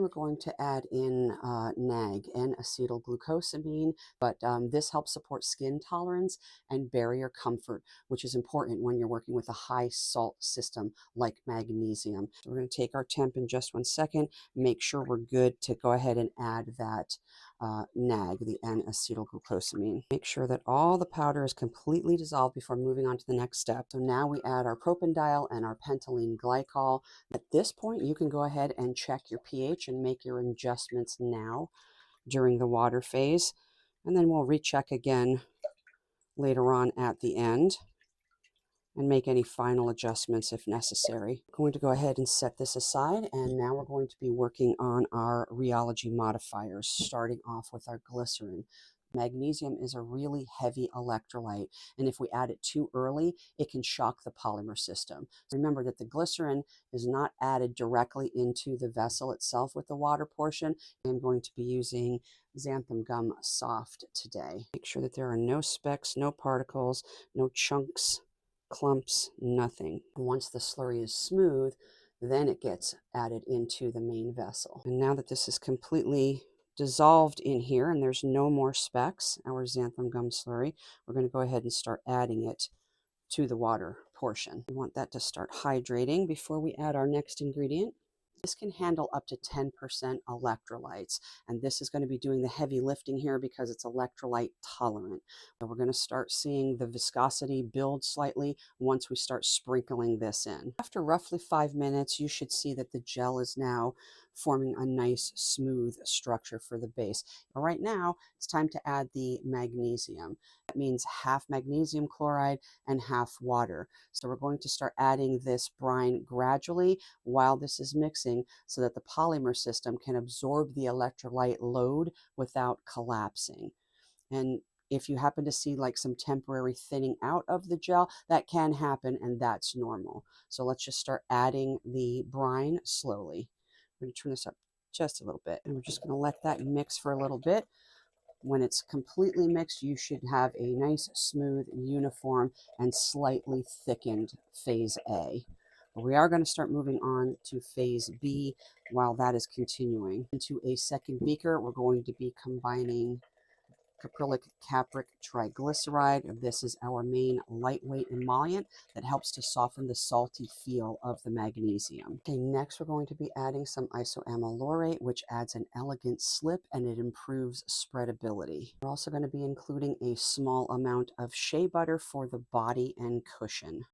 we're going to add in NAG, N-acetylglucosamine, but this helps support skin tolerance and barrier comfort, which is important when you're working with a high salt system like magnesium. So we're going to take our temp in just 1 second, make sure we're good to go ahead and add that NAG, the N-acetylglucosamine. Make sure that all the powder is completely dissolved before moving on to the next step. So now we add our propanediol and our pentylene glycol. At this point, you can go ahead and check your pH and make your adjustments now during the water phase. And then we'll recheck again later on at the end and make any final adjustments if necessary. I'm going to go ahead and set this aside, and now we're going to be working on our rheology modifiers, starting off with our glycerin. Magnesium is a really heavy electrolyte, and if we add it too early, it can shock the polymer system. Remember that the glycerin is not added directly into the vessel itself with the water portion. I'm going to be using xanthan gum soft today. Make sure that there are no specks, no particles, no chunks, clumps, nothing. Once the slurry is smooth, then it gets added into the main vessel. And now that this is completely dissolved in here and there's no more specks, our xanthan gum slurry, we're going to go ahead and start adding it to the water portion. We want that to start hydrating before we add our next ingredient. This can handle up to 10% electrolytes, and this is going to be doing the heavy lifting here because it's electrolyte tolerant. So we're going to start seeing the viscosity build slightly once we start sprinkling this in. After roughly 5 minutes, you should see that the gel is now forming a nice smooth structure for the base. But right now, it's time to add the magnesium. That means half magnesium chloride and half water. So we're going to start adding this brine gradually while this is mixing so that the polymer system can absorb the electrolyte load without collapsing. And if you happen to see like some temporary thinning out of the gel, that can happen and that's normal. So let's just start adding the brine slowly. I'm going to turn this up just a little bit, and we're just going to let that mix for a little bit. When it's completely mixed, you should have a nice, smooth, uniform, and slightly thickened phase A. We are going to start moving on to phase B while that is continuing. Into a second beaker, we're going to be combining caprylic capric triglyceride. This is our main lightweight emollient that helps to soften the salty feel of the magnesium. Okay, next we're going to be adding some isoamylorate, which adds an elegant slip and it improves spreadability. We're also going to be including a small amount of shea butter for the body and cushion.